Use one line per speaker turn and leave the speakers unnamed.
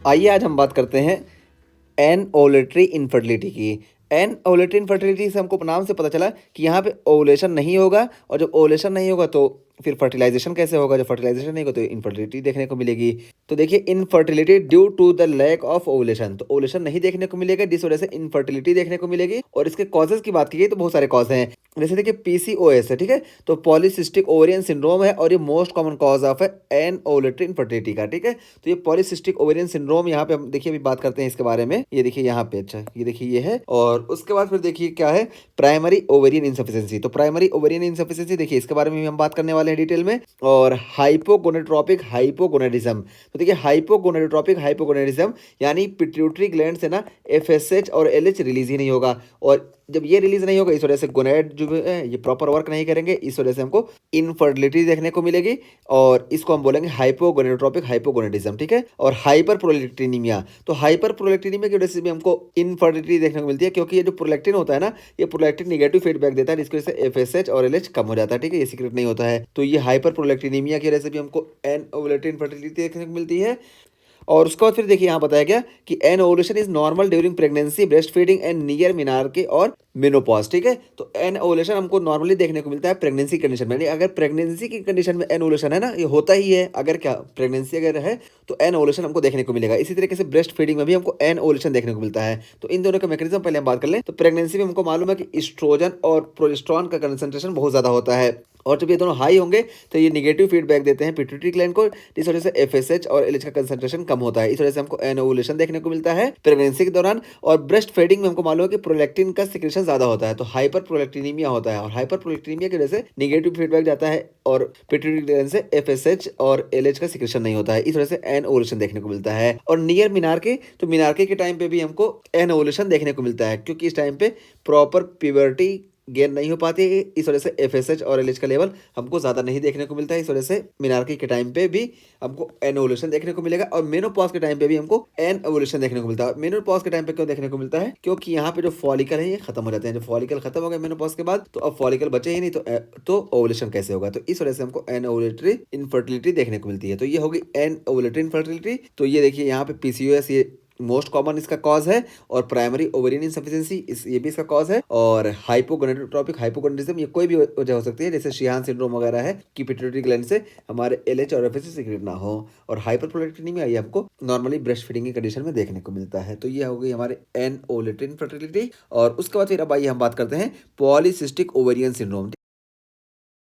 आइए आज हम बात करते हैं एनओलेटरी इनफर्टिलिटी की। एनओलेटरी इनफर्टिलिटी से हमको नाम से पता चला कि यहाँ पे ओवुलेशन नहीं होगा, और जब ओवुलेशन नहीं होगा तो फिर फर्टिलाइजेशन कैसे होगा, जब फर्टिलाइजेशन नहीं होगा तो इनफर्टिलिटी देखने को मिलेगी। तो देखिए, infertility due to the lack of ovulation, तो ओवुलेशन नहीं देखने को मिलेगा, जिस वजह से इनफर्टिलिटी देखने को मिलेगी। और इसके कॉजेज की बात की गई तो बहुत सारे कॉज हैं। जैसे देखिए, पीसीओएस है, ठीक है, तो पॉलीसिस्टिक ओवेरियन सिंड्रोम है, और ये मोस्ट कॉमन कॉज ऑफ है एनओलेटरी इनफर्टिलिटी का, ठीक है। तो ये पॉलीसिस्टिक ओवेरियन सिंड्रोम, यहाँ पे हम देखिए अभी बात करते हैं इसके बारे में। ये देखिए यहाँ पे, अच्छा ये देखिए ये है, और उसके बाद फिर देखिए क्या है, प्राइमरी ओवेरियन इनसफिशिएंसी। तो प्राइमरी ओवेरियन इनसफिशिएंसी देखिए इसके बारे में भी हम बात करने वाले हैं डिटेल में। और हाइपोगोनेट्रोपिक हाइपोगोनेडिज्म, तो देखिए हाइपोगोनेट्रोपिक हाइपोगोनेडिज्म यानी पिट्यूटरी ग्लैंड से ना एफएसएच और एलएच रिलीज ही नहीं होगा, और जब ये रिलीज नहीं होगा इस वजह से गोनेड जो है ये प्रॉपर वर्क नहीं करेंगे, इस वजह से हमको इनफर्टिलिटी देखने को मिलेगी, और इसको हम बोलेंगे हाइपोगोनेट्रोपिक हाइपोगोनेडिज्म, ठीक है। और हाइपर प्रोलैक्टिनीमिया, तो हाइपर प्रोलैक्टिनीमिया की वजह से भी हमको इनफर्टिलिटी देखने को मिलती है, क्योंकि ये जो प्रोलैक्टिन होता है ना, ये प्रोलैक्टिन निगेटिव फीडबैक देता है, जिसकी वजह से एफएसएच और एलएच कम हो जाता है, ठीक है, ये सीक्रेट नहीं होता है। तो ये हाइपर प्रोलैक्टिनीमिया की वजह से भी हमको एनओवुलेटरी इनफर्टिलिटी देखने को मिलती है। और उसके बाद फिर देखिए यहाँ बताया गया कि anovulation is normal during pregnancy, breast feeding and near menarche और मेनोपॉज, ठीक है। तो एन ओवुलेशन हमको नॉर्मली देखने को मिलता है प्रेगनेंसी कंडीशन में, यानी अगर प्रेगनेंसी की कंडीशन में एन ओवुलेशन है ना, ये होता ही है, अगर क्या प्रेगनेंसी अगर है तो एन ओवुलेशन हमको देखने को मिलेगा। इसी तरीके से ब्रेस्ट फीडिंग में भी हमको एन ओवुलेशन देखने को मिलता है। तो इन दोनों का मैकेनिज्म पहले हम बात कर लें। तो प्रेगनेंसी में हमको मालूम है कि एस्ट्रोजन और प्रोजेस्टेरोन का कंसंट्रेशन बहुत ज़्यादा होता है, और जब ये दोनों हाई होंगे तो ये निगेटिव फीडबैक देते हैं पिट्यूटरी ग्लैंड को, इस वजह से एफएसएच और एलएच का कंसंट्रेशन कम होता है, इस वजह से हमको एनओवुलेशन देखने को मिलता है प्रेगनेंसी के दौरान। और ब्रेस्ट फीडिंग में हमको मालूम है कि प्रोलैक्टिन का सिक्रेशन ज्यादा होता है, तो हाइपर प्रोलैक्टिनीमिया होता है, और हाइपर प्रोलैक्टिनीमिया की वजह से निगेटिव फीडबैक जाता है, और पिट्यूटरी ग्लैंड से एफएसएच और एलएच का सिक्रेशन नहीं होता है, इस वजह से एनओवुलेशन देखने को मिलता है। और नियर मिनार्के, तो मिनार्के के टाइम पे भी हमको एनओवुलेशन देखने को मिलता है, क्योंकि इस टाइम पे प्रॉपर प्यूबर्टी गेन नहीं हो पाती है, इस वजह से एफएसएच और एलएच का लेवल हमको ज़्यादा नहीं देखने को मिलता है, इस वजह से मिनार्की के टाइम पे भी हमको एनओवुलेशन देखने को मिलेगा। और मेनोपॉज के टाइम पे भी हमको एनओवुलेशन देखने को मिलता है। मेनोपॉज के टाइम पे क्यों देखने को मिलता है, क्योंकि यहाँ पे जो फॉलिकल है ये खत्म हो जाते हैं, जब फॉलिकल खत्म हो गए मेनोपॉज के बाद तो अब फॉलिकल बचे ही नहीं, तो ओवुलेशन कैसे होगा, तो इस वजह से हमको एनओवुलेटरी इनफर्टिलिटी देखने को मिलती है। तो ये होगी एनओवुलेटरी इनफर्टिलिटी। तो ये देखिए यहाँ पे पीसीओएस ये मोस्ट कॉमन इसका कॉज है, और प्राइमरी ओवेरियन इनसफिशिएंसी इस ये भी इसका कॉज है, और हाइपोगोनेट्रोपिक हाइपोगोनेडिज्म ये कोई भी वजह हो सकती है, जैसे शिहान सिंड्रोम वगैरह है कि पिट्यूटरी ग्लैंड से हमारे एलएच और एफएसएच सीक्रेट ना हो। और हाइपर प्रोलैक्टिनीमिया ये हमको नॉर्मली ब्रेस्ट फीडिंग की कंडीशन में देखने को मिलता है। तो ये हो गई हमारे एनओलेटरी इनफर्टिलिटी। और उसके बाद फिर अब आइए हम बात करते हैं पॉलीसिस्टिक ओवेरियन सिंड्रोम।